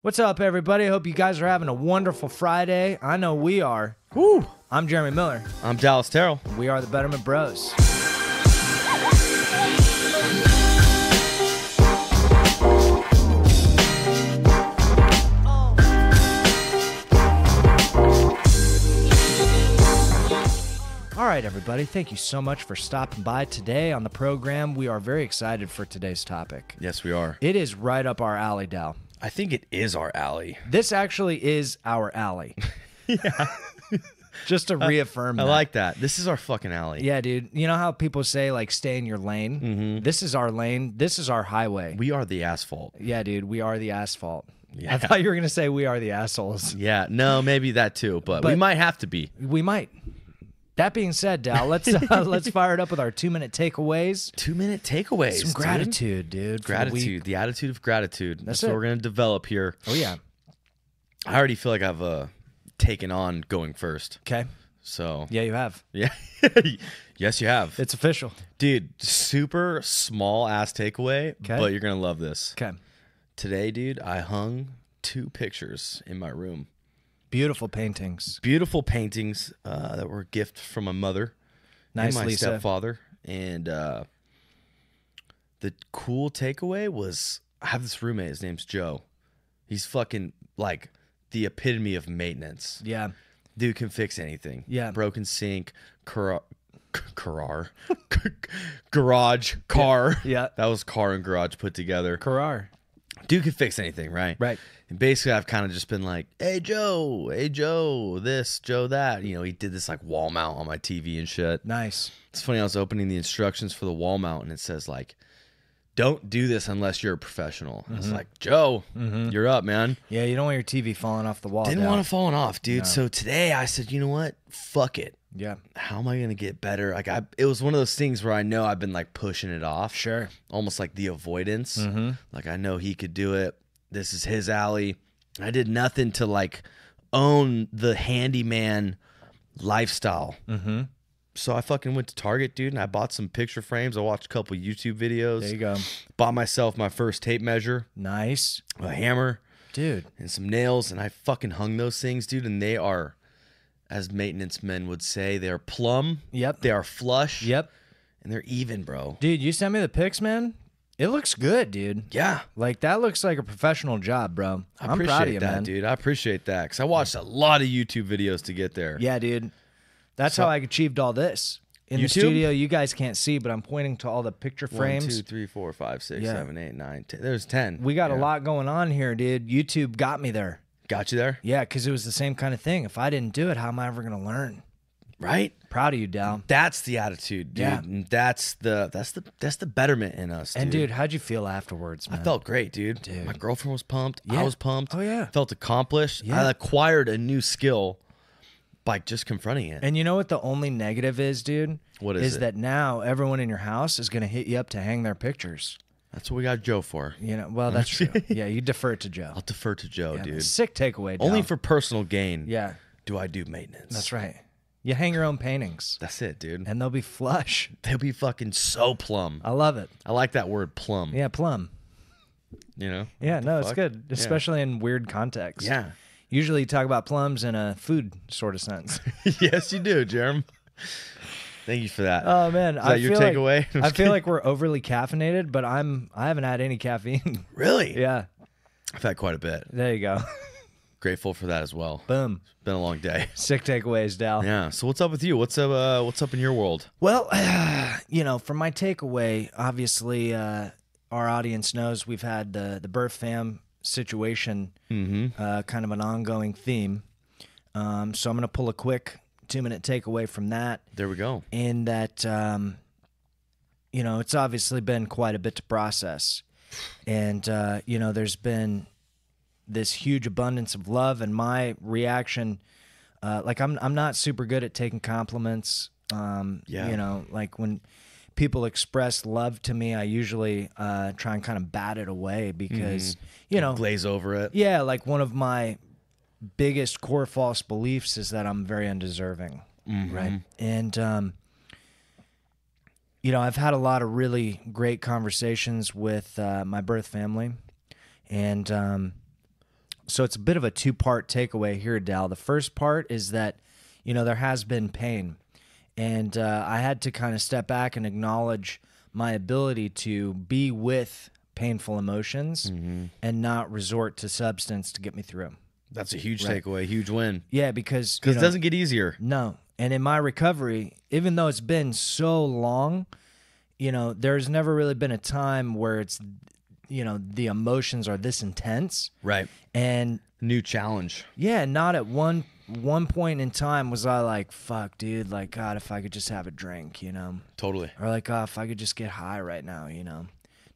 What's up, everybody? I hope you guys are having a wonderful Friday. I know we are. Woo! I'm Jeremy Miller. I'm Dallas Terrell. We are the Betterment Bros. All right, everybody. Thank you so much for stopping by today on the program. We are very excited for today's topic. Yes, we are. It is right up our alley, Dal. I think it is our alley. This actually is our alley. Yeah. Just to reaffirm that. I like that. This is our fucking alley. Yeah, dude. You know how people say, like, stay in your lane? Mm-hmm. This is our lane. This is our highway. We are the asphalt. Yeah, dude. We are the asphalt. Yeah. I thought you were going to say we are the assholes. Yeah. No, maybe that too, but we might have to be. We might. That being said, Dal, let's fire it up with our 2-minute takeaways. 2-minute takeaways. Some gratitude, dude. Gratitude. The attitude of gratitude. That's what it. we're going to develop here. Oh, yeah. I already feel like I've taken on going first. Okay. So. Yeah, you have. Yeah. Yes, you have. It's official. Dude, super small ass takeaway, but you're going to love this. Okay. Today, dude, I hung 2 pictures in my room. Beautiful paintings. Beautiful paintings that were a gift from my mother Nice, and my Lisa. stepfather. And the cool takeaway was I have this roommate. His name's Joe. He's fucking like the epitome of maintenance. Yeah. Dude can fix anything. Yeah. Broken sink, garage, car. Yeah. That was car and garage put together. Karar. Dude can fix anything, right? Right. And basically, I've kind of just been like, hey, Joe, this, Joe, that. You know, he did this like wall mount on my TV and shit. Nice. It's funny, I was opening the instructions for the wall mount, and it says like, don't do this unless you're a professional. Mm-hmm. It's like, Joe, you're up, man. Yeah, you don't want your TV falling off the wall. Didn't want it falling off, dude. No. So today I said, you know what? Fuck it. Yeah. How am I going to get better? Like it was one of those things where I know I've been like pushing it off. Sure. Almost like the avoidance. Mm-hmm. Like I know he could do it. This is his alley. I did nothing to like own the handyman lifestyle. Mm-hmm. So I fucking went to Target, dude, and I bought some picture frames. I watched a couple YouTube videos. There you go. Bought myself my first tape measure, Nice. a hammer, Dude. and some nails, and I fucking hung those things, dude, and they are, as maintenance men would say, they're plumb. Yep. They are flush. Yep. And they're even, bro. Dude, you sent me the pics, man. It looks good, dude. Yeah. Like, that looks like a professional job, bro. I I'm appreciate proud of you, that, man. dude. I appreciate that because I watched a lot of YouTube videos to get there. Yeah, dude. That's how I achieved all this. In the YouTube? studio, you guys can't see, but I'm pointing to all the picture 1, frames. 2, 3, 4, 5, 6, Yeah. 7, 8, 9, 10. There's 10. We got a lot going on here, dude. YouTube got me there. Got you there? Yeah, because it was the same kind of thing. If I didn't do it, how am I ever going to learn? Right? Proud of you, Dal. That's the attitude, dude. Yeah. And that's the betterment in us, dude. And, dude, how'd you feel afterwards, man? I felt great, dude. Dude. My girlfriend was pumped. Yeah. I was pumped. Oh, yeah. Felt accomplished. Yeah. I acquired a new skill by just confronting it. And you know what the only negative is, dude? What is it? That now everyone in your house is going to hit you up to hang their pictures. That's what we got Joe for. You know, well, that's true. Yeah, you defer to Joe. I'll defer to Joe, Yeah, dude. sick takeaway, Dal. Only for personal gain Yeah, do I do maintenance. that's right. You hang your own paintings, That's it, dude. and they'll be flush. They'll be fucking so plumb. I love it. I like that word plumb. Yeah, plum. You know? Yeah, no, it's fuck? good, Yeah. especially in weird contexts. Yeah. Usually you talk about plums in a food sort of sense. Yes, you do, Jerem. Thank you for that. Oh man, Is that your takeaway? I feel like we're overly caffeinated, but I haven't had any caffeine. Really? Yeah, I've had quite a bit. there you go. Grateful for that as well. Boom. It's been a long day. Sick takeaways, Dal. Yeah. So what's up with you? What's up in your world? Well, you know, for my takeaway, obviously, our audience knows we've had the birth fam situation, kind of an ongoing theme. So I'm going to pull a quick 2-minute takeaway from that. There we go. In that, you know, it's obviously been quite a bit to process. And, you know, there's been this huge abundance of love, and my reaction, like I'm not super good at taking compliments. Yeah. You know, like when people express love to me, I usually try and kind of bat it away because, you know, Glaze over it. yeah, like one of my biggest core false beliefs is that I'm very undeserving, right? And, you know, I've had a lot of really great conversations with my birth family, and so it's a bit of a two-part takeaway here, Dal. The first part is that, there has been pain. And I had to kind of step back and acknowledge my ability to be with painful emotions and not resort to substance to get me through. That's a huge takeaway, huge win. Yeah, because it doesn't get easier. No. And in my recovery, even though it's been so long, there's never really been a time where it's, the emotions are this intense. Right. And new challenge. Yeah, not at one point in time was I like, fuck, dude, like, God, if I could just have a drink, Totally. Or like, oh, if I could just get high right now,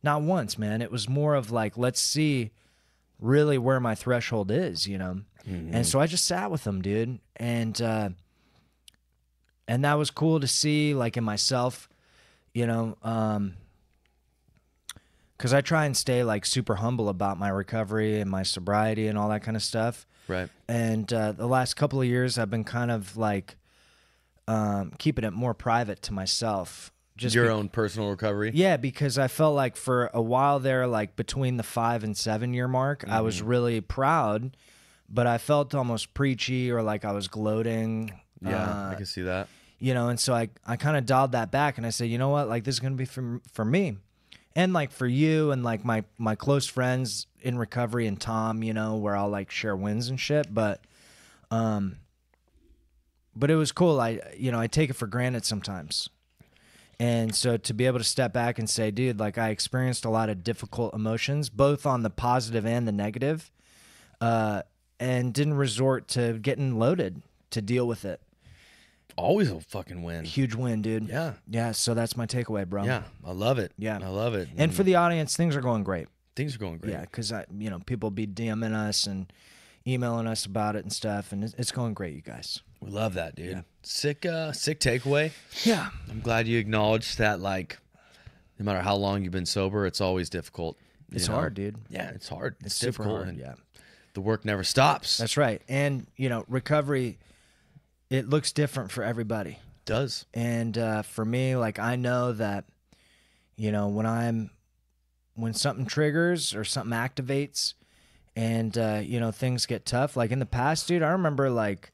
Not once, man. It was more of like, let's see really where my threshold is, And so I just sat with them, dude. And that was cool to see, like, in myself, because I try and stay like super humble about my recovery and my sobriety and all that kind of stuff. Right. And the last couple of years, I've been kind of like keeping it more private to myself. Just your own personal recovery? Yeah, because I felt like for a while there, like between the 5 and 7 year mark, I was really proud, but I felt almost preachy or like I was gloating. Yeah, I can see that. And so I kind of dialed that back and I said, you know what, like this is going to be for me. And like for you and like my close friends in recovery and Tom, where I'll like share wins and shit. But it was cool. I take it for granted sometimes. And so to be able to step back and say, dude, like I experienced a lot of difficult emotions, both on the positive and the negative, and didn't resort to getting loaded to deal with it. Always a fucking win. Huge win, dude. Yeah. Yeah, so that's my takeaway, bro. Yeah, I love it. Yeah. I love it. And for the audience, things are going great. Things are going great. Yeah, because people be DMing us and emailing us about it and stuff, and it's going great, you guys. We love that, dude. Yeah. Sick takeaway. Yeah. I'm glad you acknowledged that, like, no matter how long you've been sober, it's always difficult. It's hard, dude. Yeah, it's hard. It's difficult. super hard, And yeah. the work never stops. That's right. And, recovery, it looks different for everybody. It does. And for me, like, I know that, when something triggers or something activates and, things get tough, like in the past, dude, I remember like,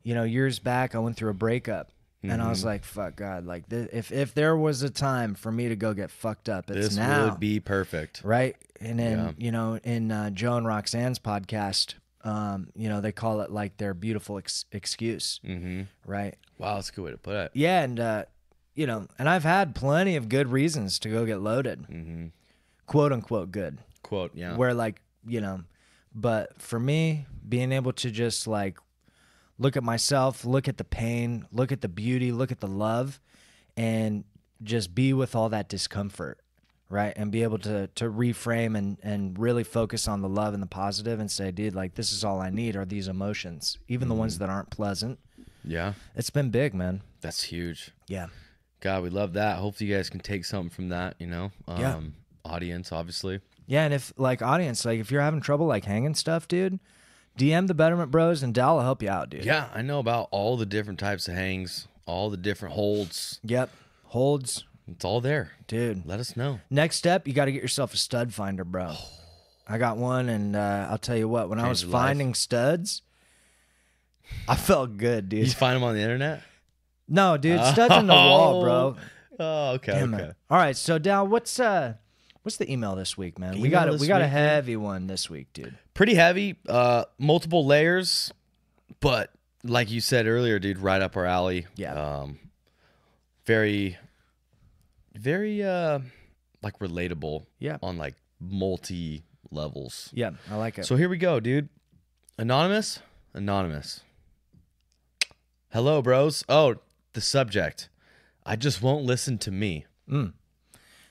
years back, I went through a breakup and I was like, fuck God, like if there was a time for me to go get fucked up, it's now. This would be perfect. Right. And then, in Joe and Roxanne's podcast, they call it like their beautiful excuse. Right. Wow. That's a good way to put it. Yeah. And, and I've had plenty of good reasons to go get loaded, quote unquote good. Quote. Yeah. Where like, but for me, being able to just like look at myself, look at the pain, look at the beauty, look at the love, and just be with all that discomfort, right? And be able to reframe and really focus on the love and the positive and say, dude, like this is all I need are these emotions, even the ones that aren't pleasant. Yeah. It's been big, man. That's huge. Yeah. God, we love that. Hopefully you guys can take something from that, Yeah. Audience, obviously. Yeah, and if like audience, like if you're having trouble like hanging stuff, dude, DM the Betterment Bros and Dal will help you out, dude. Yeah, I know about all the different types of hangs, all the different holds. Yep. Holds. It's all there. Dude. Let us know. Next step, you got to get yourself a stud finder, bro. I got one, and I'll tell you what, when I was finding studs, I felt good, dude. You find them on the internet? No, dude, studs in the wall, bro. Oh, okay. Damn okay. it. All right, so Dal, what's the email this week, man? We got a heavy one this week, dude. Pretty heavy, multiple layers, but like you said earlier, dude, right up our alley. Yeah. Very, very like relatable. Yeah. On like multi levels. Yeah, I like it. So here we go, dude. Anonymous. Hello, bros. Oh, the subject. I just won't listen to me.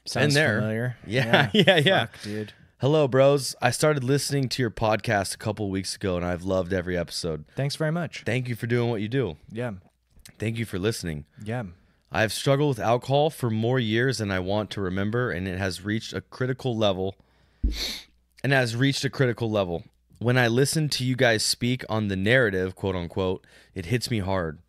Sounds there. familiar. Yeah. Fuck, dude. Hello, bros. I started listening to your podcast a couple weeks ago, and I've loved every episode. Thanks very much. Thank you for doing what you do. Yeah. Thank you for listening. Yeah. I have struggled with alcohol for more years than I want to remember, and it has reached a critical level. When I listen to you guys speak on the narrative, quote unquote, it hits me hard.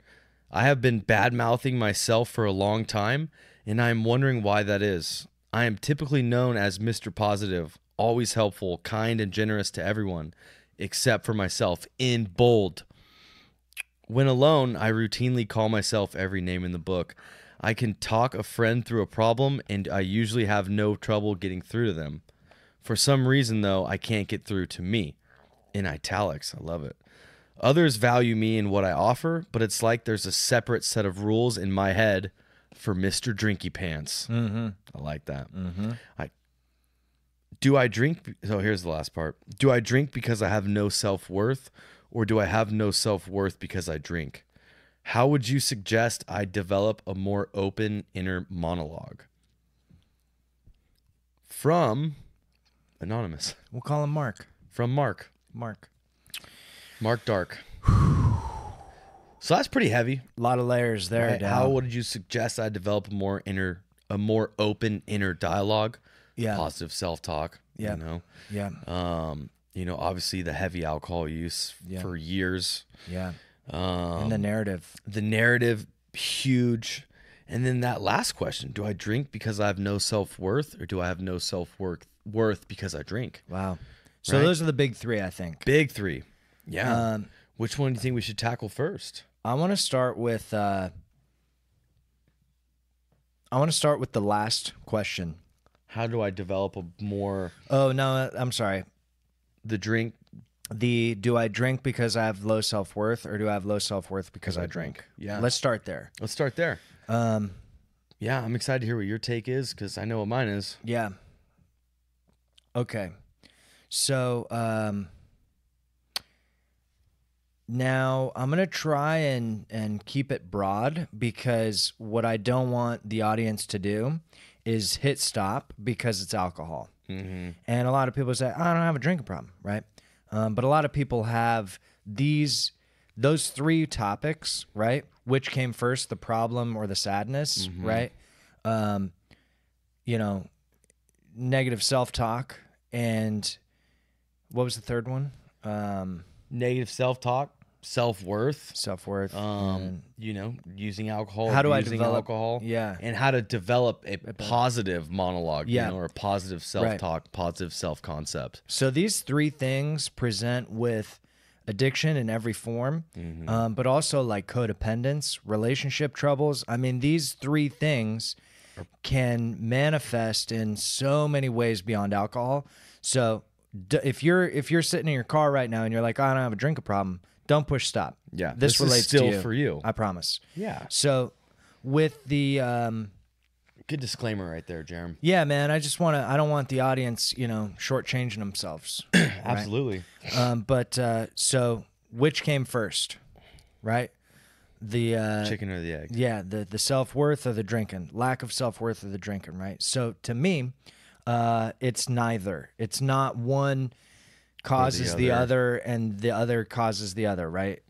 I have been bad-mouthing myself for a long time, and I am wondering why that is. I am typically known as Mr. Positive, always helpful, kind, and generous to everyone. except for myself, in bold. When alone, I routinely call myself every name in the book. I can talk a friend through a problem, and I usually have no trouble getting through to them. For some reason, though, I can't get through to me. In italics, I love it. Others value me and what I offer, but it's like there's a separate set of rules in my head for Mr. Drinky Pants. Mm-hmm. I like that. Mm-hmm. Do I drink? So here's the last part. Do I drink because I have no self-worth, or do I have no self-worth because I drink? How would you suggest I develop a more open inner monologue? From Anonymous. We'll call him Mark. From Mark. Mark Dark. So that's pretty heavy. A lot of layers there. Right? How would you suggest I develop a more open inner dialogue? Yeah. Positive self-talk. Yeah. You know? Yeah. Obviously the heavy alcohol use for years. Yeah. And the narrative. The narrative, huge. And then that last question, do I drink because I have no self-worth, or do I have no self-worth because I drink? Wow. So those are the big three, I think. Big three. Yeah. Which one do you think we should tackle first? I want to start with the last question. How do I develop a more... Oh, no, I'm sorry. The drink... Do I drink because I have low self-worth, or do I have low self-worth because I drink? Yeah. Let's start there. Yeah, I'm excited to hear what your take is, because I know what mine is. Yeah. Okay. So, now I'm going to try and keep it broad, because what I don't want the audience to do is hit stop because it's alcohol. Mm-hmm. And a lot of people say, I don't have a drinking problem, right? But a lot of people have those three topics, right? Which came first, the problem or the sadness, right? Negative self-talk, and what was the third one? Negative self-talk, self-worth. Self-worth. Using alcohol. How do I using develop? alcohol? Yeah. And how to develop a positive monologue, Yeah. or a positive self-talk, positive self-concept. So these three things present with addiction in every form, but also like codependence, relationship troubles. I mean, these three things can manifest in so many ways beyond alcohol. So if you're sitting in your car right now and you're like, I don't have a drinking problem, don't push stop. Yeah, this relates is still to you. For you. I promise. Yeah. So with the good disclaimer right there, Jerem. Yeah, man. I don't want the audience, shortchanging themselves. Right? Absolutely. So which came first, right? The chicken or the egg? Yeah, the self-worth or the drinking, lack of self-worth or the drinking, right? So to me, it's neither. It's not one causes the other and the other causes the other, right?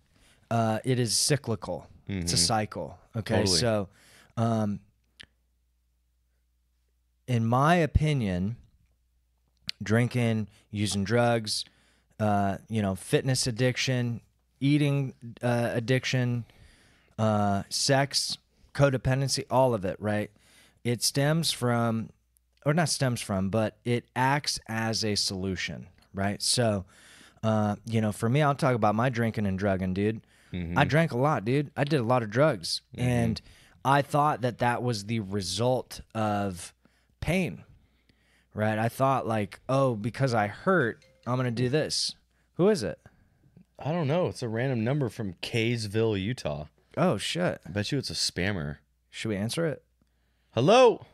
It is cyclical. It's a cycle. Okay, Totally. So in my opinion, drinking, using drugs, fitness addiction, eating addiction, sex, codependency, all of it, right? It stems from, or not stems from, but it acts as a solution, right? So, for me, I'll talk about my drinking and drugging, dude. I drank a lot, dude. I did a lot of drugs. And I thought that was the result of pain, right? I thought like, oh, because I hurt, I'm going to do this. Who is it? I don't know. It's a random number from Kaysville, Utah. Oh, shit. I bet you it's a spammer. Should we answer it? Hello?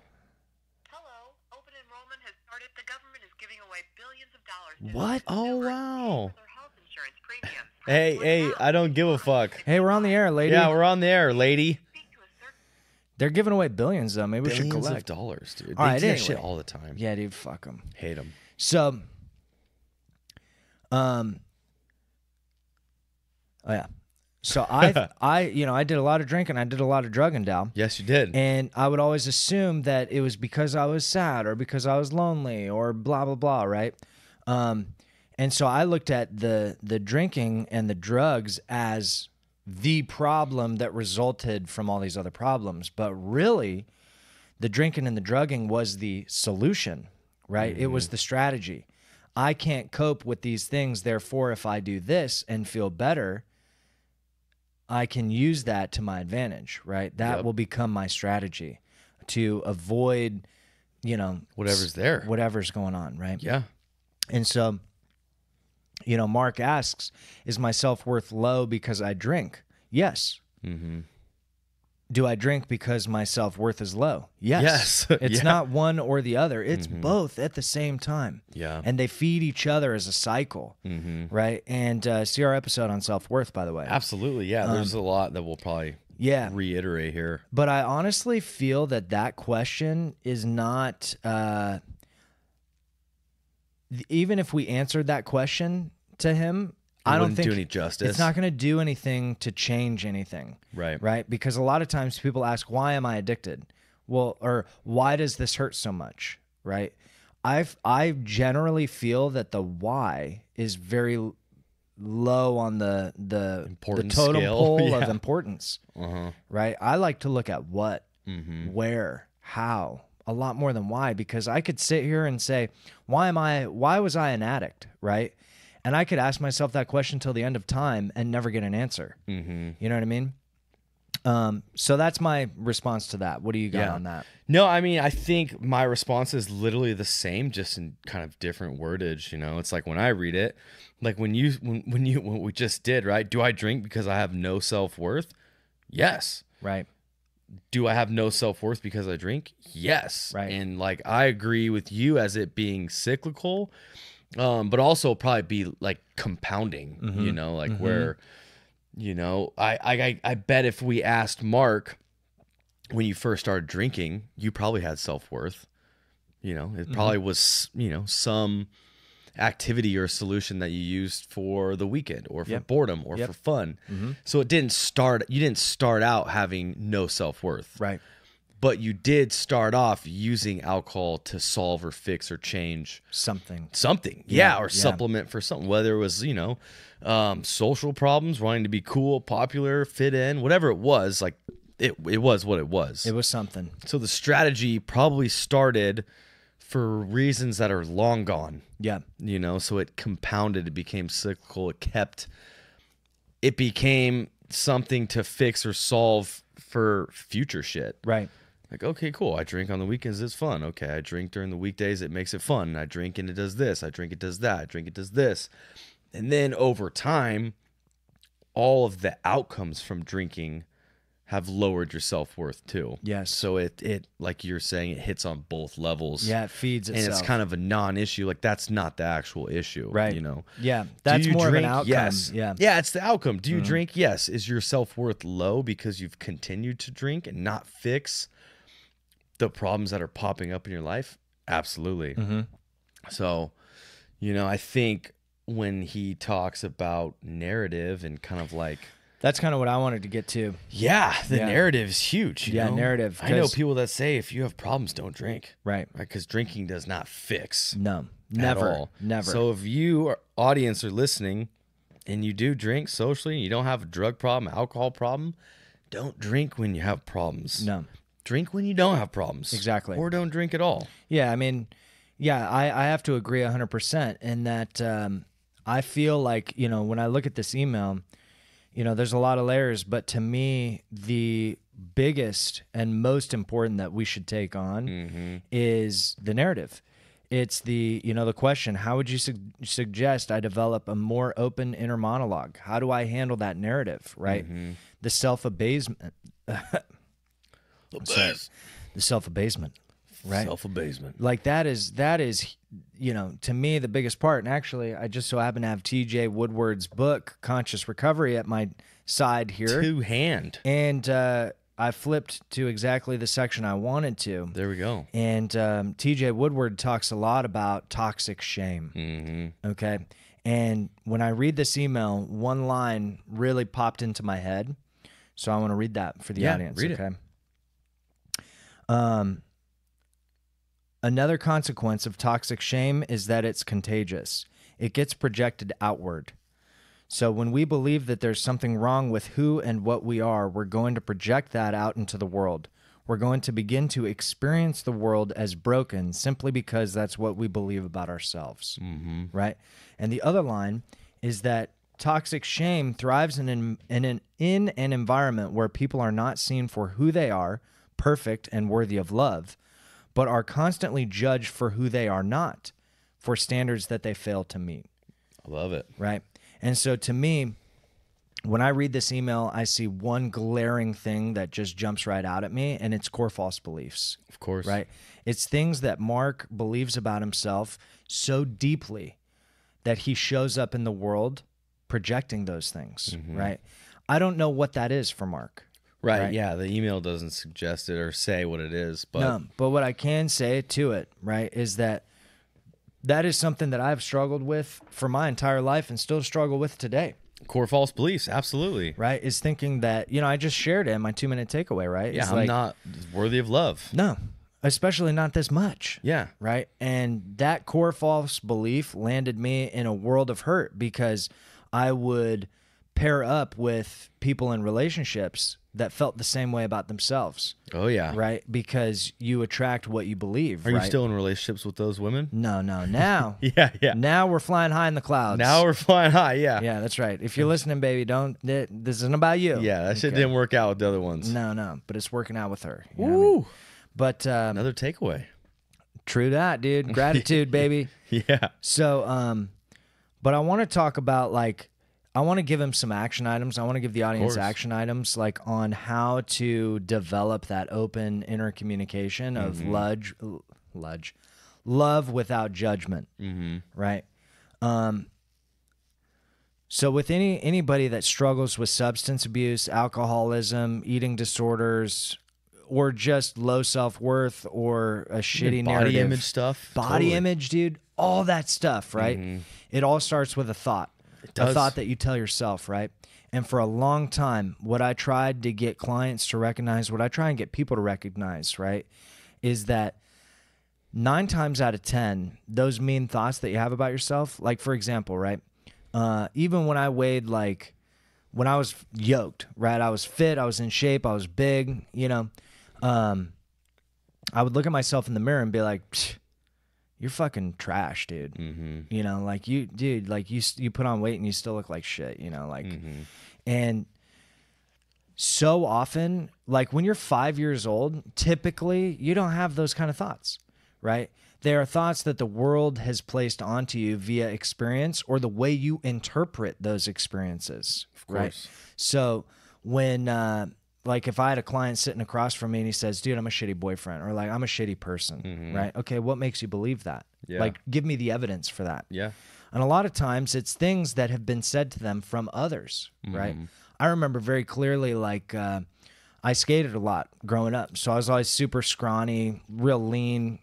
Hello. Open enrollment has started. The government is giving away billions of dollars to What? Oh, consumers wow. for their health insurance premiums. Hey, I don't give a fuck. Hey, we're on the air, lady. Yeah, we're on the air, lady. Speak to a certain They're giving away billions, though. Maybe we should Billions of collect. dollars, dude. All They right, do that anyway. shit all the time. Yeah, dude, fuck them. Hate them. So, oh yeah. So I did a lot of drinking. I did a lot of drugging, Dal. Yes, you did. And I would always assume that it was because I was sad or because I was lonely or blah, blah, blah, right? And so I looked at the drinking and the drugs as the problem that resulted from all these other problems. But really, the drinking and the drugging was the solution, right? It was the strategy. I can't cope with these things. Therefore, if I do this and feel better, I can use that to my advantage, right? That Yep. will become my strategy to avoid, Whatever's there. whatever's going on, right? Yeah. And so, Mark asks, is my self-worth low because I drink? Yes. Mm-hmm. Do I drink because my self-worth is low? Yes. Yes. It's Yeah. not one or the other. It's both at the same time. Yeah. And they feed each other as a cycle, right? And see our episode on self-worth, by the way. Absolutely. Yeah. There's a lot that we'll probably reiterate here. But I honestly feel that question is not, even if we answered that question to him, I don't wouldn't think do any justice. It's not going to do anything to change anything. Right. Right? Because a lot of times people ask, why am I addicted? Well, or why does this hurt so much? Right? I generally feel that the why is very low on the Importance totem scale. pole Yeah. of importance. Right? I like to look at what, where, how, a lot more than why, because I could sit here and say, why was I an addict? Right? And I could ask myself that question till the end of time and never get an answer. You know what I mean? So that's my response to that. What do you got on that? No, I mean, I think my response is literally the same, just in kind of different wordage. It's like when I read it, like when what we just did, right? Do I drink because I have no self-worth? Yes. Right. Do I have no self-worth because I drink? Yes. Right. And like I agree with you as it being cyclical. But also probably be like compounding, where, I bet if we asked Mark when you first started drinking, you probably had self-worth, it probably was, some activity or solution that you used for the weekend or for boredom or for fun. So you didn't start out having no self-worth. Right. But you did start off using alcohol to solve or fix or change something. Or supplement for something, whether it was, social problems, wanting to be cool, popular, fit in, whatever it was, like it was what it was. It was something. So the strategy probably started for reasons that are long gone. Yeah. So it compounded, it became cyclical, it became something to fix or solve for future shit. Right. Like, okay, cool. I drink on the weekends. It's fun. Okay. I drink during the weekdays. It makes it fun. I drink and it does this. I drink, it does that. I drink, it does this. And then over time, all of the outcomes from drinking have lowered your self-worth too. Yes. So it like you're saying, it hits on both levels. Yeah. It feeds itself. And it's kind of a non-issue. Like that's not the actual issue. Right. Do Yeah. That's you more drink? of an outcome. Yes. Yeah. Yeah. It's the outcome. Do you drink? Yes. Is your self-worth low because you've continued to drink and not fix the problems that are popping up in your life? Absolutely. So, I think when he talks about narrative and kind of like, that's kind of what I wanted to get to. Yeah, the narrative is huge. You know? Narrative. I know people that say if you have problems, don't drink. Right. Because drinking does not fix. No, never. At all. Never. So if you, audience, are listening and you do drink socially and you don't have a drug problem, alcohol problem, don't drink when you have problems. No. Drink when you don't have problems. Exactly. Or don't drink at all. Yeah, I mean, I have to agree 100% in that I feel like, when I look at this email, there's a lot of layers, but to me, the biggest and most important that we should take on is the narrative. It's the question, how would you suggest I develop a more open inner monologue? How do I handle that narrative, right? The self-abasement. The self-abasement, right? Self-abasement. Like that is, to me, the biggest part. And actually, I just so happen to have TJ Woodward's book, Conscious Recovery, at my side here. Two hand. And I flipped to exactly the section I wanted to. There we go. And TJ Woodward talks a lot about toxic shame. Okay. And when I read this email, one line really popped into my head. So I want to read that for the audience. Read okay. it. Another consequence of toxic shame is that it's contagious. It gets projected outward. So when we believe that there's something wrong with who and what we are, we're going to project that out into the world. we're going to begin to experience the world as broken simply because that's what we believe about ourselves, right? And the other line is that toxic shame thrives in an environment where people are not seen for who they are, perfect and worthy of love, but are constantly judged for who they are not, for standards that they fail to meet. I love it. Right? And so to me, when I read this email, I see one glaring thing that just jumps right out at me, and it's core false beliefs. Of course. Right? It's things that Mark believes about himself so deeply that he shows up in the world projecting those things, right? I don't know what that is for Mark. Right. Yeah. The email doesn't suggest it or say what it is, but No, but what I can say to it, right, is that is something that I've struggled with for my entire life and still struggle with today. core false beliefs, absolutely. Right? Is thinking that, I just shared it in my 2-minute takeaway, right? Yeah, It's I'm not worthy of love. No, especially not this much. Yeah. Right? And that core false belief landed me in a world of hurt because I would pair up with people in relationships that felt the same way about themselves. Oh, yeah. Right? Because you attract what you believe. Are right? you still in relationships with those women? No. Now. Yeah. Now we're flying high in the clouds. Now we're flying high. Yeah. Yeah, that's right. If you're listening, baby, this isn't about you. Yeah, that shit didn't work out with the other ones. No, but it's working out with her. You know Woo. what I mean? But Another takeaway. true that, dude. Gratitude, baby. Yeah. So, but I want to talk about I want to give him some action items. I want to give the audience action items on how to develop that open inner communication of love without judgment. Right. So with anybody that struggles with substance abuse, alcoholism, eating disorders, or just low self-worth or a shitty body narrative, image stuff. body Totally. image, dude, all that stuff, right? It all starts with a thought. does. A thought that you tell yourself, right? And for a long time, what I tried to get clients to recognize, what I try and get people to recognize, right, is that 9 times out of 10, those mean thoughts that you have about yourself, like for example, right, even when I weighed, when I was yoked, right, I was fit, I was in shape, I was big, I would look at myself in the mirror and be like, you're fucking trash, dude. You put on weight and you still look like shit, and so often, when you're 5 years old, typically you don't have those kind of thoughts, right? They are thoughts that the world has placed onto you via experience or the way you interpret those experiences, right? So when, if I had a client sitting across from me and he says, dude, I'm a shitty boyfriend, or I'm a shitty person, right? Okay, what makes you believe that? Yeah. Give me the evidence for that. Yeah. And a lot of times it's things that have been said to them from others, right? I remember very clearly, I skated a lot growing up. So I was always super scrawny, real lean,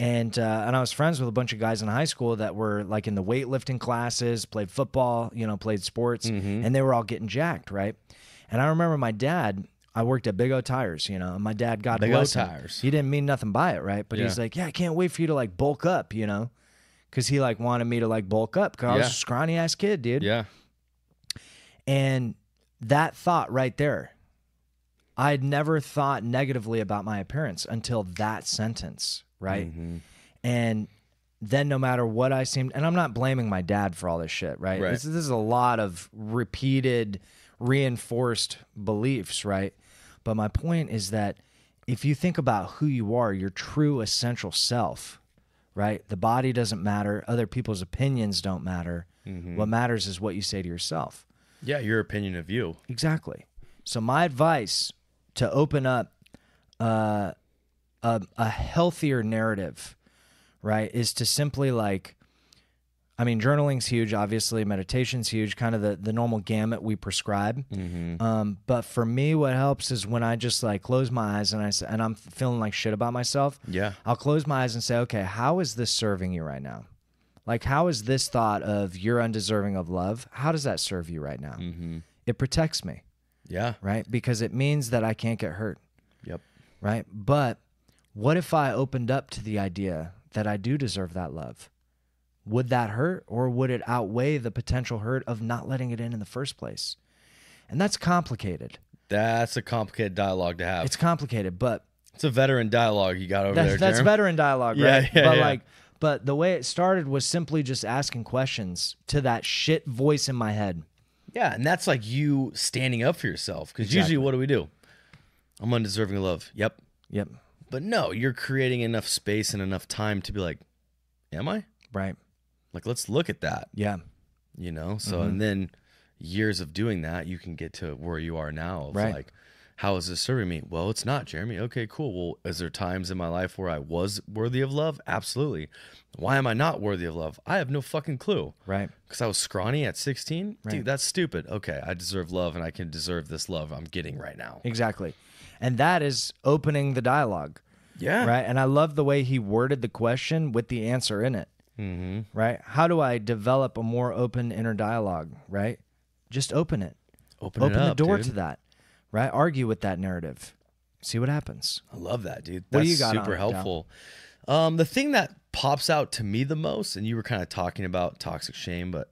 and I was friends with a bunch of guys in high school that were in the weightlifting classes, played football, played sports, and they were all getting jacked, right? And I remember my dad, I worked at Big O Tires, and my dad, God bless him, he didn't mean nothing by it, right? But he's like, yeah, I can't wait for you to bulk up, because he wanted me to bulk up because I was a scrawny ass kid, dude. Yeah. And that thought right there, I'd never thought negatively about my appearance until that sentence, right? And then no matter what I seemed, and I'm not blaming my dad for all this shit, right? This is a lot of repeated, reinforced beliefs, right? But my point is that if you think about who you are, your true essential self, right? The body doesn't matter. Other people's opinions don't matter. What matters is what you say to yourself. Yeah, your opinion of you. Exactly. So my advice to open up a healthier narrative, right, is to simply journaling's huge, obviously. Meditation's huge, kind of the normal gamut we prescribe. But for me, what helps is when I just close my eyes and I'm feeling like shit about myself. Yeah. I'll close my eyes and say, okay, how is this serving you right now? How is this thought of you're undeserving of love? How does that serve you right now? It protects me. Yeah. Right? Because it means that I can't get hurt. Yep. Right? But what if I opened up to the idea that I do deserve that love? Would that hurt, or would it outweigh the potential hurt of not letting it in the first place? And that's complicated. That's a complicated dialogue to have. It's complicated, but It's a veteran dialogue you got over there, that's Jerem. veteran dialogue, Yeah, right? yeah, but yeah. but the way it started was simply just asking questions to that shit voice in my head. Yeah, and that's like you standing up for yourself. Because Exactly. usually, what do? I'm undeserving of love. Yep. Yep. But no, you're creating enough space and enough time to be like, am I? Right. Like, let's look at that. Yeah. You know? So, and then years of doing that, you can get to where you are now. Of Right. like, how is this serving me? Well, it's not, Jeremy. Okay, cool. Well, is there times in my life where I was worthy of love? Absolutely. Why am I not worthy of love? I have no fucking clue. Right. Because I was scrawny at 16? Right. Dude, that's stupid. Okay, I deserve love and I can deserve this love I'm getting right now. Exactly. And that is opening the dialogue. Yeah. Right. And I love the way he worded the question with the answer in it. Mm-hmm. Right. How do I develop a more open inner dialogue? Right. Just open it. Open Open it the up, door dude. to that. Right. Argue with that narrative. See what happens. I love that, dude. What That's do you got on super it, Dal? helpful. The thing that pops out to me the most, and you were kind of talking about toxic shame, but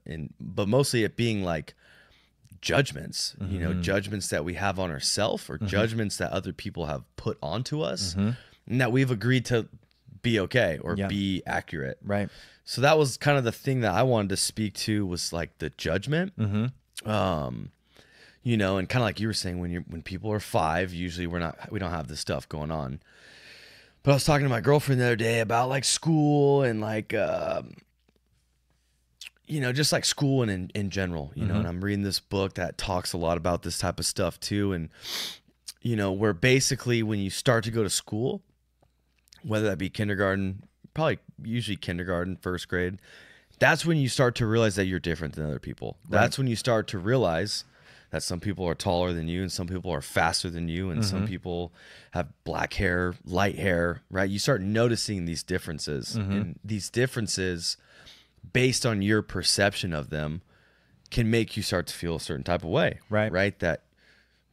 mostly it being like judgments, you know, judgments that we have on ourselves or judgments that other people have put onto us and that we've agreed to be okay or Yeah. be accurate. Right. So that was kind of the thing that I wanted to speak to was like the judgment. You know, and kind of like you were saying, when people are 5, usually we don't have this stuff going on. But I was talking to my girlfriend the other day about like school and like, you know, just like school and in general, you know, and I'm reading this book that talks a lot about this type of stuff too. And, you know, where basically when you start to go to school, whether that be kindergarten, probably usually kindergarten, first grade, that's when you start to realize that you're different than other people. That's when you start to realize that some people are taller than you and some people are faster than you and some people have black hair, light hair, right? You start noticing these differences and these differences based on your perception of them can make you start to feel a certain type of way, right? That,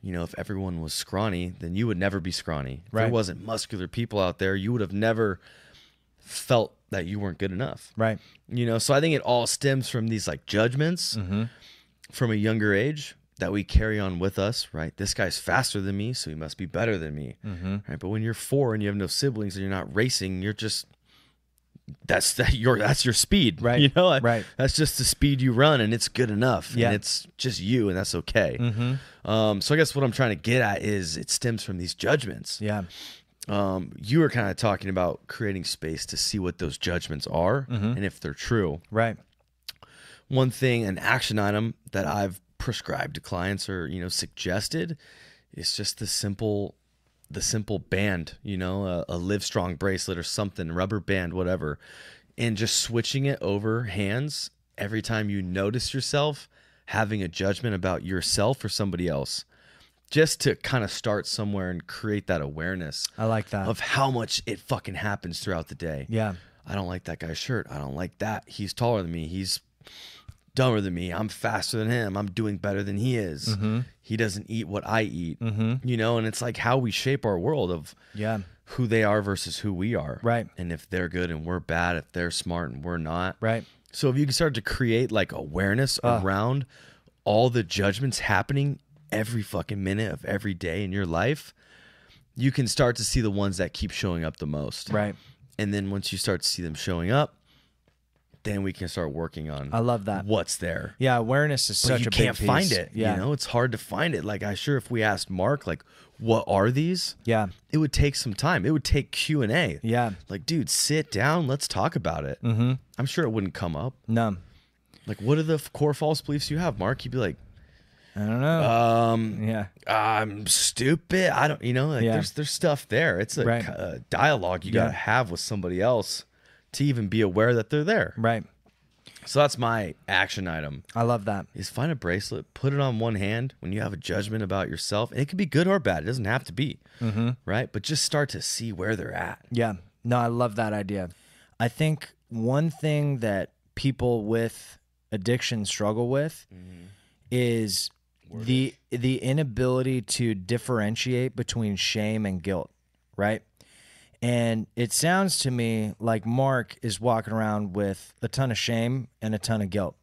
you know, if everyone was scrawny, then you would never be scrawny. If there wasn't muscular people out there, you would have never felt that you weren't good enough. Right. You know, so I think it all stems from these like judgments from a younger age that we carry on with us, right? This guy's faster than me, so he must be better than me, right? But when you're 4 and you have no siblings and you're not racing, you're just that's your speed, Right. You know, Right. That's just the speed you run, and it's good enough. Yeah. And it's just you, and that's okay. So I guess what I'm trying to get at is it stems from these judgments. Yeah. You were kind of talking about creating space to see what those judgments are and if they're true. Right. One thing, an action item that I've prescribed to clients or, you know, suggested is just the simple band, you know, a Live Strong bracelet or something, rubber band, whatever, and just switching it over hands every time you notice yourself having a judgment about yourself or somebody else, just to kind of start somewhere and create that awareness I like that. of how much it fucking happens throughout the day. Yeah. I don't like that guy's shirt. I don't like that. He's taller than me. He's dumber than me. I'm faster than him. I'm doing better than he is. He doesn't eat what I eat. You know, and it's like how we shape our world of Yeah. who they are versus who we are. Right. And if they're good and we're bad, if they're smart and we're not. Right. So if you can start to create like awareness around all the judgments happening every fucking minute of every day in your life, you can start to see the ones that keep showing up the most. Right. And then once you start to see them showing up, then we can start working on I love that. what's there. Yeah. Awareness is But such you a big can't piece. find it. Yeah. You know, it's hard to find it. Like if we asked Mark, like, what are these? Yeah. It would take some time. It would take Q&A. Yeah. Like, dude, sit down. Let's talk about it. I'm sure it wouldn't come up. No. Like, what are the core false beliefs you have, Mark? You'd be like, I don't know. Yeah. I'm stupid. I don't, you know, like Yeah. there's stuff there. It's a, Right. a dialogue you got to Yeah. have with somebody else to even be aware that they're there. Right. So that's my action item. I love that. Is find a bracelet, put it on one hand when you have a judgment about yourself. And it can be good or bad. It doesn't have to be. Right. But just start to see where they're at. Yeah. No, I love that idea. I think one thing that people with addiction struggle with is the inability to differentiate between shame and guilt, right? And it sounds to me like Mark is walking around with a ton of shame and a ton of guilt.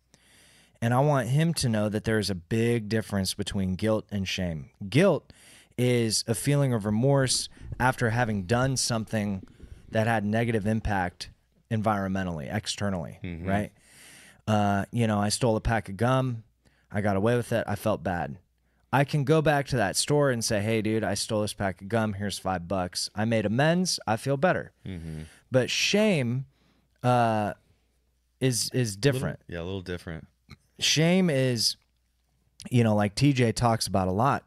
And I want him to know that there is a big difference between guilt and shame. Guilt is a feeling of remorse after having done something that had negative impact environmentally, externally, right? I stole a pack of gum. I got away with it. I felt bad. I can go back to that store and say, hey, dude, I stole this pack of gum. Here's $5. I made amends. I feel better. But shame is different. A little different. Shame is, like TJ talks about a lot.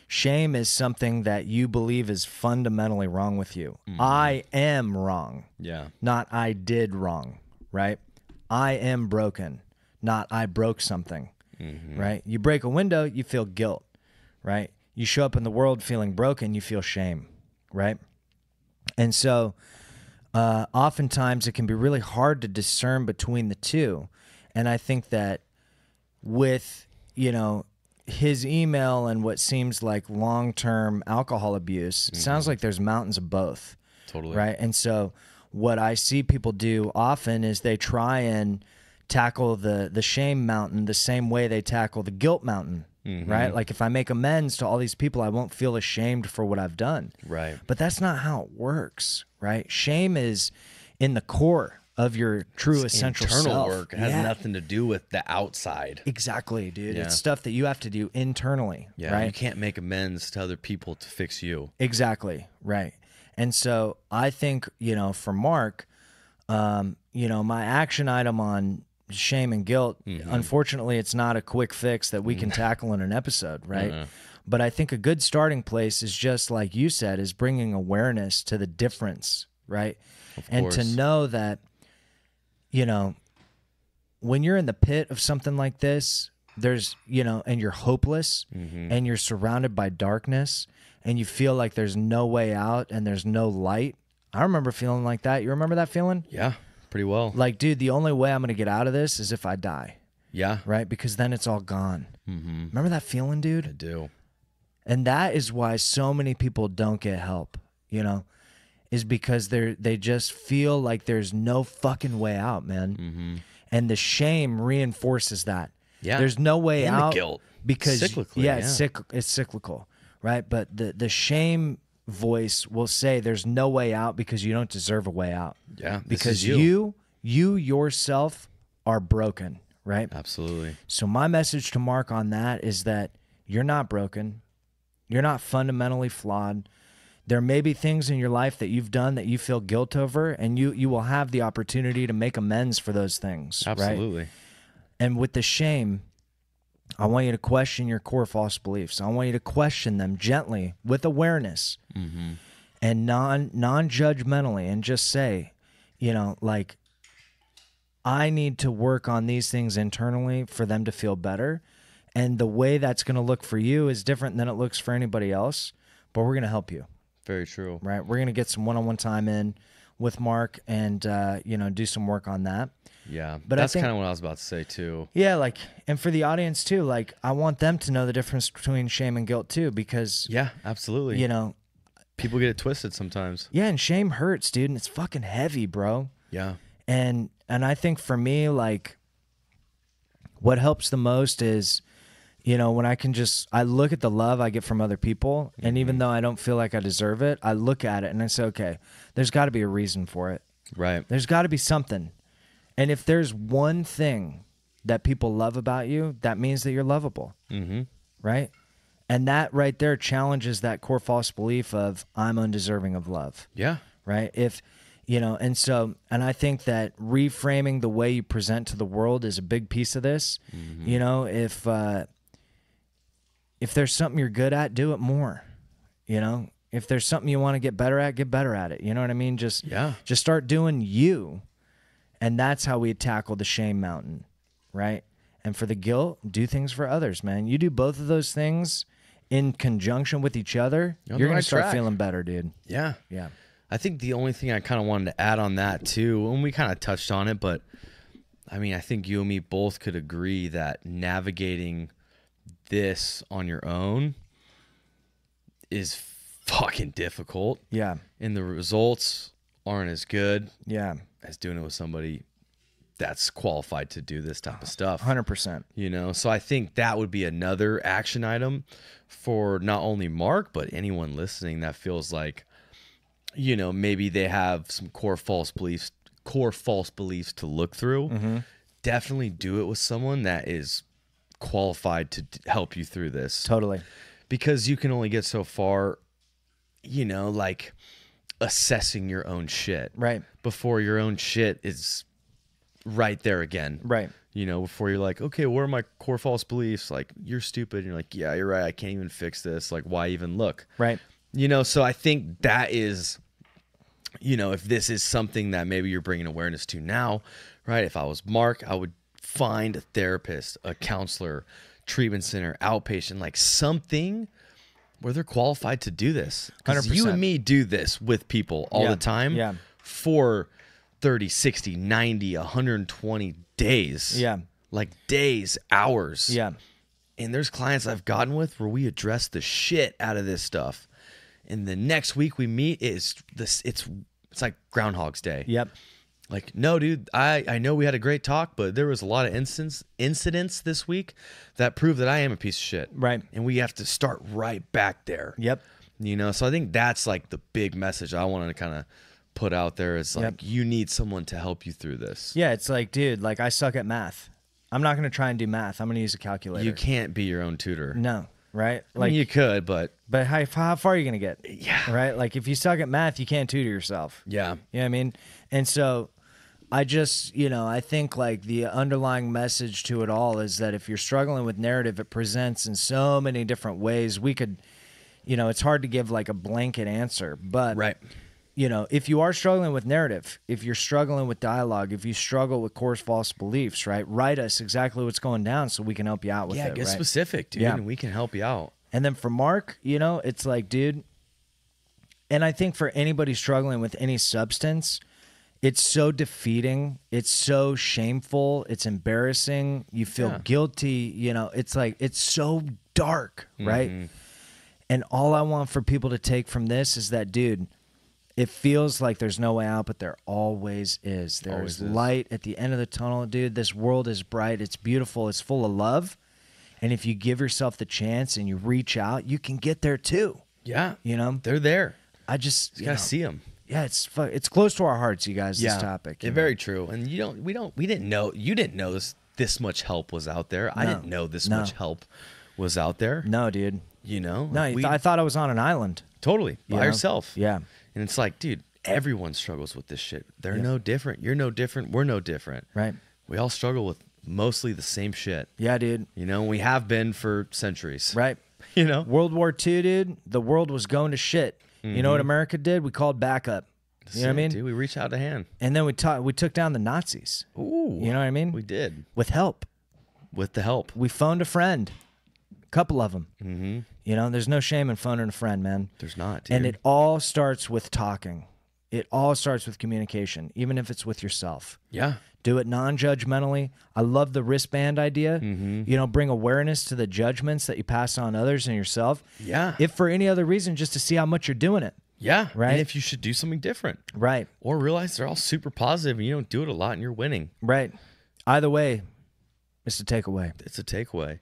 Shame is something that you believe is fundamentally wrong with you. I am wrong. Yeah. Not I did wrong, right? I am broken, not I broke something, right? You break a window, you feel guilt, right? You show up in the world feeling broken, you feel shame, right? And so oftentimes it can be really hard to discern between the two. And I think that with, his email and what seems like long-term alcohol abuse, it sounds like there's mountains of both. Totally. Right? And so what I see people do often is they try and tackle the shame mountain the same way they tackle the guilt mountain, right? Like if I make amends to all these people, I won't feel ashamed for what I've done. Right. But that's not how it works, right? Shame is in the core of your true essential internal self. work. It has nothing to do with the outside. Exactly, dude. Yeah. It's stuff that you have to do internally, Yeah, right? you can't make amends to other people to fix you. Exactly, right. And so I think, for Mark, my action item on shame and guilt, unfortunately, it's not a quick fix that we can tackle in an episode, right? But I think a good starting place is just like you said, is bringing awareness to the difference, right? And to know that, when you're in the pit of something like this, there's, and you're hopeless and you're surrounded by darkness and you feel like there's no way out and there's no light. I remember feeling like that. You remember that feeling? Yeah, pretty well. Like, dude, the only way I'm going to get out of this is if I die. Yeah. Right? Because then it's all gone. Remember that feeling, dude? I do. And that is why so many people don't get help, is because they just feel like there's no fucking way out, man. And the shame reinforces that. Yeah. There's no way And out. the guilt. Because Cyclically, it's cyclical, right? But the shame voice will say there's no way out because you don't deserve a way out. Yeah. Because you yourself are broken, right? Absolutely. So my message to Mark on that is that you're not broken. You're not fundamentally flawed. There may be things in your life that you've done that you feel guilt over, and you will have the opportunity to make amends for those things. Absolutely. Right? And with the shame, I want you to question your core false beliefs. I want you to question them gently with awareness and non-judgmentally, and just say, I need to work on these things internally for them to feel better. And the way that's going to look for you is different than it looks for anybody else, but we're going to help you. Very true. Right? We're going to get some one-on-one time in with Mark and, do some work on that. Yeah. But that's I think, kind of what I was about to say too. Yeah. And for the audience too, I want them to know the difference between shame and guilt too, because, Yeah, absolutely. People get it twisted sometimes. Yeah. And shame hurts, dude. And it's fucking heavy, bro. Yeah. And I think for me, what helps the most is, when I look at the love I get from other people, and even though I don't feel like I deserve it, I look at it and I say, okay, there's got to be a reason for it. Right. There's got to be something. And if there's one thing that people love about you, that means that you're lovable. Right? And that right there challenges that core false belief of I'm undeserving of love. Yeah. Right? And I think that reframing the way you present to the world is a big piece of this. If there's something you're good at, do it more. If there's something you want to get better at it. You know what I mean? Just start doing you. And that's how we tackle the shame mountain, right? And for the guilt, do things for others, man. You do both of those things in conjunction with each other, you're going to start feeling better, dude. Yeah. Yeah. I think the only thing I kind of wanted to add on that too, and we kind of touched on it, but I mean, I think you and me both could agree that navigating this on your own is fucking difficult. Yeah. And the results aren't as good Yeah. as doing it with somebody that's qualified to do this type of stuff. 100%. You know, so I think that would be another action item for not only Mark, but anyone listening that feels like, you know, maybe they have some core false beliefs to look through. Definitely do it with someone that is qualified to help you through this. Totally. Because you can only get so far, you know, like assessing your own shit. Right. Before your own shit is right there again. Right. You know, before you're like, okay, what are my core false beliefs? Like, you're stupid. And you're like, yeah, you're right. I can't even fix this. Like, why even look? Right. You know, so I think that is, you know, if this is something that maybe you're bringing awareness to now, right? If I was Mark, I would find a therapist, a counselor, treatment center, outpatient, like something where they're qualified to do this. 'Cause 100%. you and me do this with people all the time for 30, 60, 90, 120 days. Yeah. Like days, hours. Yeah. And there's clients I've gotten with where we address the shit out of this stuff. And the next week we meet it's like Groundhog's Day. Yep. Like, no, dude, I know we had a great talk, but there was a lot of incidents this week that prove that I am a piece of shit. Right. And we have to start right back there. Yep. You know, so I think that's like the big message I wanted to kind of put out there is like, you need someone to help you through this. Yeah. It's like, dude, like I suck at math. I'm not going to try and do math. I'm going to use a calculator. You can't be your own tutor. No. Right. Like, I mean, you could, but how far are you going to get? Yeah. Right. Like if you suck at math, you can't tutor yourself. Yeah. You know what I mean? And so I just, you know, I think like the underlying message to it all is that if you're struggling with narrative, it presents in so many different ways. We could, you know, it's hard to give like a blanket answer, but right. You know, if you are struggling with narrative, if you're struggling with dialogue, if you struggle with core false beliefs, right, write us exactly what's going down so we can help you out with it. Yeah, get right? specific, dude, and we can help you out. And then for Mark, you know, it's like, dude, and I think for anybody struggling with any substance, it's so defeating. It's so shameful. It's embarrassing. You feel guilty. You know, it's like, it's so dark, right? And all I want for people to take from this is that, dude, it feels like there's no way out, but there always is. There's light at the end of the tunnel, dude. This world is bright. It's beautiful. It's full of love. And if you give yourself the chance and you reach out, you can get there too. Yeah. You know? They're there. I just got to see them. Yeah, it's close to our hearts, you guys, this topic. It's very true. And we didn't know, you didn't know this much help was out there. I didn't know this much help was out there. No, dude. You know? No, I thought I was on an island. Totally. By yourself. Yeah. And it's like, dude, everyone struggles with this shit. They're no different. You're no different. We're no different. Right. We all struggle with mostly the same shit. Yeah, dude. You know, we have been for centuries. Right. You know? World War II, dude, the world was going to shit. You know what America did? We called backup. You know what I mean? Dude, we reached out a hand. And then we took down the Nazis. Ooh. You know what I mean? We did. With help. With the help. We phoned a friend. A couple of them. Mm-hmm. You know, there's no shame in phoning a friend, man. There's not, dude. And it all starts with talking. It all starts with communication, even if it's with yourself. Yeah. Do it non-judgmentally. I love the wristband idea. You know, bring awareness to the judgments that you pass on others and yourself. Yeah. If for any other reason, just to see how much you're doing it. Yeah. Right. And if you should do something different. Right. Or realize they're all super positive and you don't do it a lot and you're winning. Right. Either way, it's a takeaway. It's a takeaway.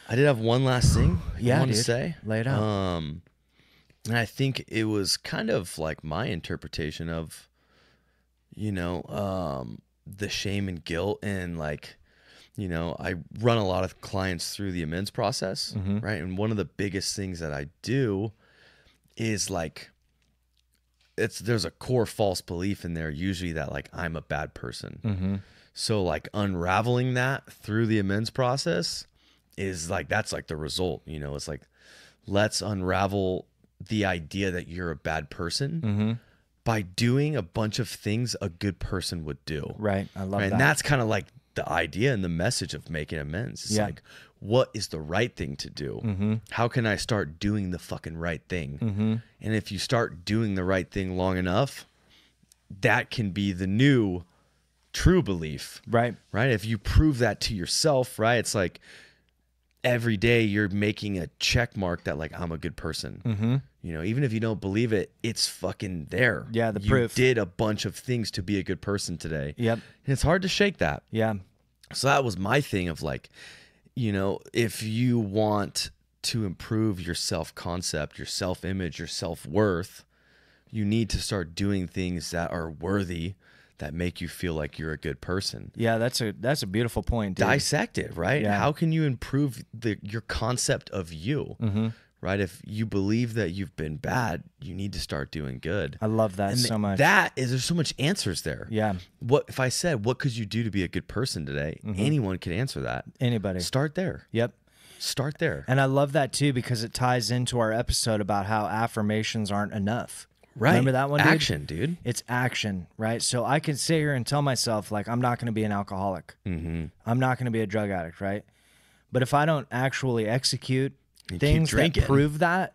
I did have one last thing I want to say. Lay it out. And I think it was kind of like my interpretation of, you know, the shame and guilt and like, you know, I run a lot of clients through the amends process, right? And one of the biggest things that I do is like, there's a core false belief in there, usually that like I'm a bad person. So like unraveling that through the amends process is like, that's like the result, you know, it's like, let's unravel the idea that you're a bad person by doing a bunch of things a good person would do. Right. I love that. And that's kind of like the idea and the message of making amends. It's like, what is the right thing to do? How can I start doing the fucking right thing? And if you start doing the right thing long enough, that can be the new true belief. Right. Right. If you prove that to yourself, right? It's like every day you're making a check mark that like, I'm a good person. You know, even if you don't believe it, it's fucking there. Yeah, the you proof. did a bunch of things to be a good person today. Yep. And it's hard to shake that. Yeah. So that was my thing of like, you know, if you want to improve your self-concept, your self-image, your self-worth, you need to start doing things that are worthy, that make you feel like you're a good person. Yeah, that's a beautiful point, dude. Dissect it, right? Yeah. How can you improve your concept of you? Mm-hmm. Right? If you believe that you've been bad, you need to start doing good. I love that And so much. there's so much answers there. Yeah. What if I said, what could you do to be a good person today? Anyone could answer that. Anybody. Start there. Yep. Start there. And I love that too because it ties into our episode about how affirmations aren't enough. Right. Remember that one, dude? Action, dude. It's action, right? So I can sit here and tell myself, like, I'm not going to be an alcoholic. Mm-hmm. I'm not going to be a drug addict, right? But if I don't actually execute keep things that drinking. prove that,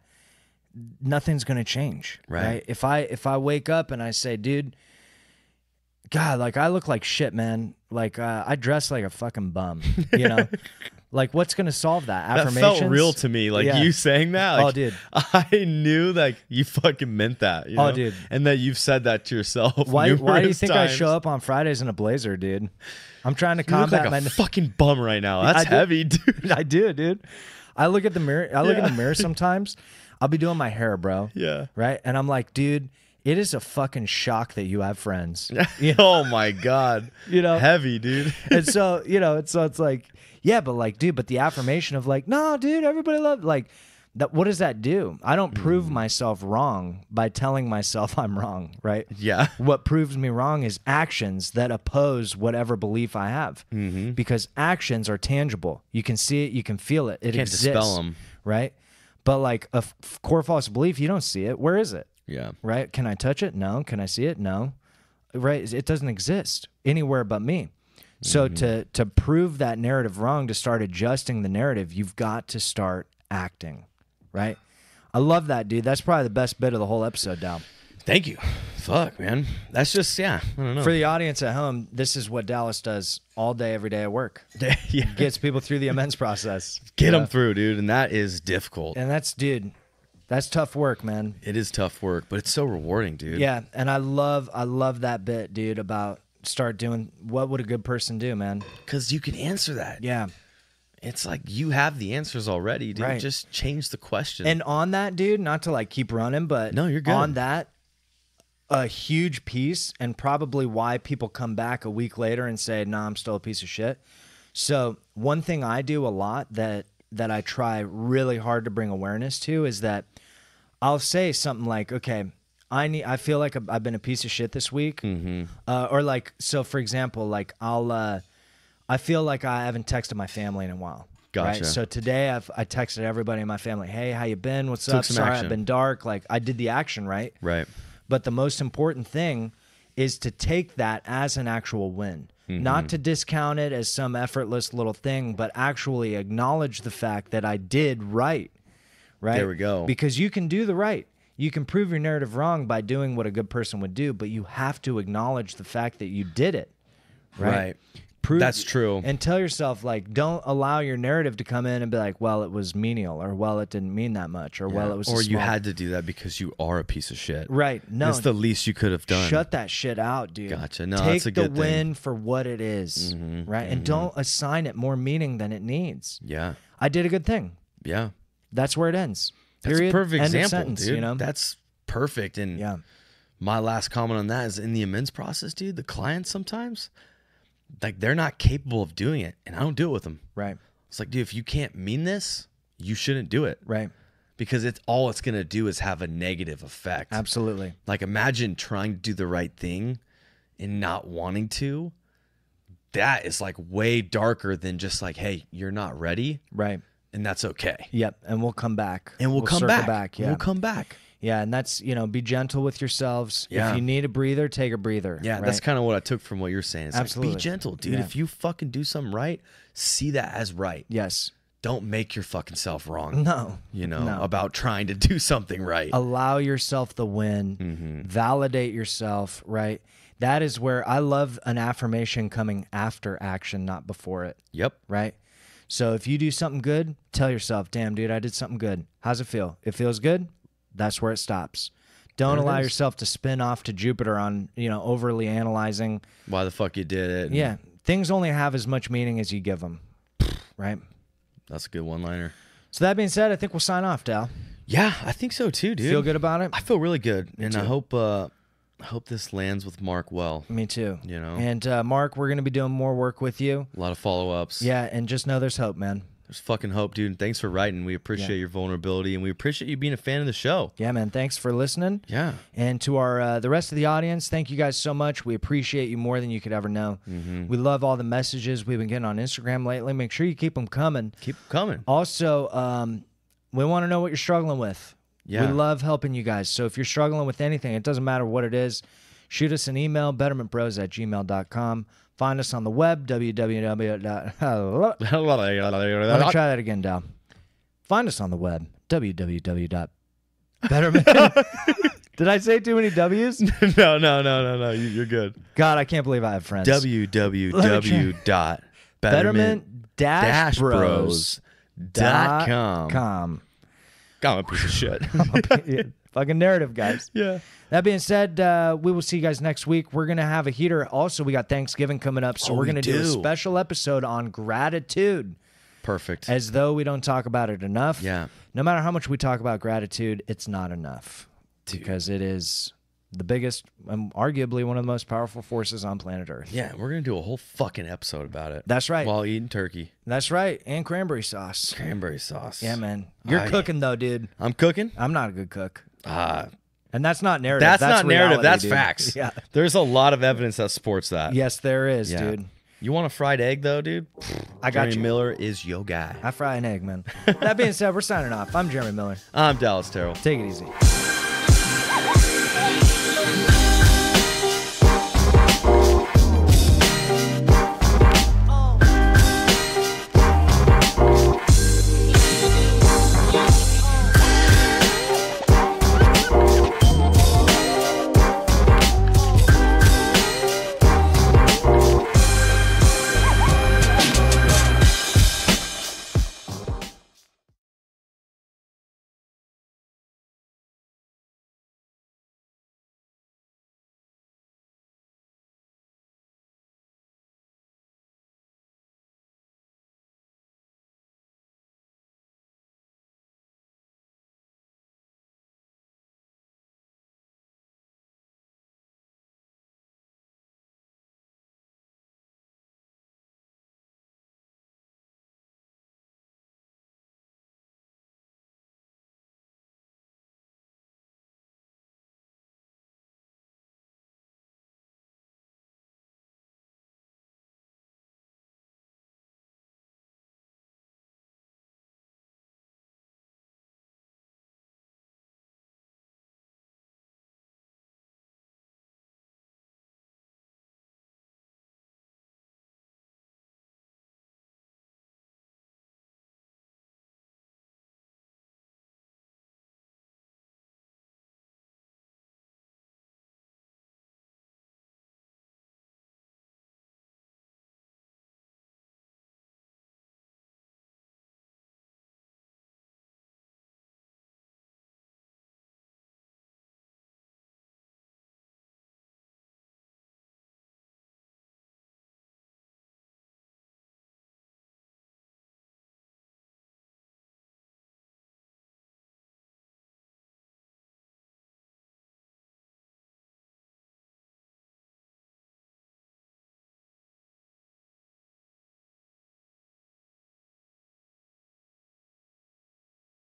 nothing's going to change, Right. right? If I wake up and I say, dude, God, like, I look like shit, man. Like, I dress like a fucking bum, you know? Like, what's going to solve that? That Affirmations? felt real to me. Like Yeah. you saying that. Like, Oh, dude. I knew like you fucking meant that. You Oh, know? dude. And that you've said that to yourself. Why do you numerous think times. I show up on Fridays in a blazer, dude? I'm trying to You look combat like a my... fucking bum right now. That's I do. heavy, dude. I do, dude. I look at the mirror. I look in the mirror sometimes. I'll be doing my hair, bro. Yeah. Right? And I'm like, dude, it is a fucking shock that you have friends. Oh my God. You know? Heavy, dude. And so, you know, it's like, yeah, but like, dude, but the affirmation of like, no, dude, everybody loves, like, that. What does that do? I don't prove myself wrong by telling myself I'm wrong, right? Yeah. What proves me wrong is actions that oppose whatever belief I have, because actions are tangible. You can see it, you can feel it. It Can't exists, dispel 'em. right? But like a core false belief, you don't see it. Where is it? Yeah. Right? Can I touch it? No. Can I see it? No. Right? It doesn't exist anywhere but me. So to prove that narrative wrong, to start adjusting the narrative, you've got to start acting, right? I love that, dude. That's probably the best bit of the whole episode, Dal. Thank you. Fuck, man. That's just, yeah. I don't know. For the audience at home, this is what Dallas does all day, every day at work. yeah. Gets people through the amends process. Get Yeah. them through, dude. And that is difficult. And that's, dude, that's tough work, man. It is tough work, but it's so rewarding, dude. Yeah, and I love that bit, dude, about start doing what would a good person do, man. Because you can answer that. Yeah. It's like you have the answers already, dude. Right. Just change the question. And on that, dude, not to like keep running, but No, you're good. on that, a huge piece, and probably why people come back a week later and say, "Nah, I'm still a piece of shit." So one thing I do a lot that I try really hard to bring awareness to is that I'll say something like, "Okay, I feel like I've been a piece of shit this week," or like, so for example, like I feel like I haven't texted my family in a while. Gotcha. Right? So today I texted everybody in my family, "Hey, how you been? What's Took up? some Sorry, action. I've been dark." Like I did the action, right? right. But the most important thing is to take that as an actual win. Not to discount it as some effortless little thing, but actually acknowledge the fact that I did right. Right? There we go. Because you can do the right. You can prove your narrative wrong by doing what a good person would do, but you have to acknowledge the fact that you did it. Right? Prove, That's true. And tell yourself, like, don't allow your narrative to come in and be like, well, it was menial, or well, it didn't mean that much, or well, it was a Or you small-" had to do that because you are a piece of shit. Right. No. It's the least you could have done. Shut that shit out, dude. Gotcha. No, Take that's a good the win thing. for what it is, right? And don't assign it more meaning than it needs. Yeah. I did a good thing. Yeah. That's where it ends. That's Period. a perfect End of example, sentence, dude. you know? That's perfect. And Yeah. my last comment on that is in the amends process, dude, the clients sometimes, like, they're not capable of doing it. And I don't do it with them. Right. It's like, dude, if you can't mean this, you shouldn't do it. Right. Because it's going to do is have a negative effect. Absolutely. Like, imagine trying to do the right thing and not wanting to. That is like way darker than just like, hey, you're not ready. Right. And that's okay. Yep. And we'll come back. And we'll come circle back. Yeah. We'll come back. Yeah. And that's, be gentle with yourselves. Yeah. If you need a breather, take a breather. Yeah, right? that's kind of what I took from what you're saying. It's Absolutely. like, be gentle, dude. Yeah. If you fucking do something right, see that as right. Yes. Don't make your fucking self wrong. No. No. About trying to do something right. Allow yourself the win. Validate yourself, right? That is where I love an affirmation coming after action, not before it, Yep. right? So if you do something good, tell yourself, damn, dude, I did something good. How's it feel? It feels good? That's where it stops. Don't allow yourself to spin off to Jupiter on, overly analyzing. Why the fuck you did it. Yeah. Things only have as much meaning as you give them. Right? That's a good one-liner. So that being said, I think we'll sign off, Dal. Yeah, I think so too, dude. Feel good about it? I feel really good. And too. I hope this lands with Mark well. Me too. And Mark, we're going to be doing more work with you. A lot of follow-ups. Yeah, and just know there's hope, man. There's fucking hope, dude. And thanks for writing. We appreciate your vulnerability, and we appreciate you being a fan of the show. Yeah, man. Thanks for listening. Yeah. And to our the rest of the audience, thank you guys so much. We appreciate you more than you could ever know. We love all the messages we've been getting on Instagram lately. Make sure you keep them coming. Keep coming. Also, we want to know what you're struggling with. Yeah. We love helping you guys. So if you're struggling with anything, it doesn't matter what it is, shoot us an email, bettermentbros@gmail.com. Find us on the web, www. Let me try that again, Dal. Find us on the web, www.betterment. Did I say too many W's? No. You're good. God, I can't believe I have friends. www.betterment-bros.com. I'm a piece of shit. Fucking narrative, guys. Yeah. That being said, we will see you guys next week. We're going to have a heater. Also, we got Thanksgiving coming up, so we're going to do a special episode on gratitude. Perfect. As though we don't talk about it enough. Yeah. No matter how much we talk about gratitude, it's not enough. Because it is the biggest, arguably one of the most powerful forces on planet Earth. Yeah, we're going to do a whole fucking episode about it. That's right. While eating turkey. That's right. And cranberry sauce. Cranberry sauce. Yeah, man. You're cooking, though, dude. I'm cooking? I'm not a good cook. And that's not narrative. That's not narrative. Reality, that's dude. facts. Yeah. There's a lot of evidence that supports that. Yes, there is, dude. You want a fried egg, though, dude? I got Jeremy you. Miller is your guy. I fry an egg, man. That being said, we're signing off. I'm Jeremy Miller. I'm Dallas Terrell. Take it easy.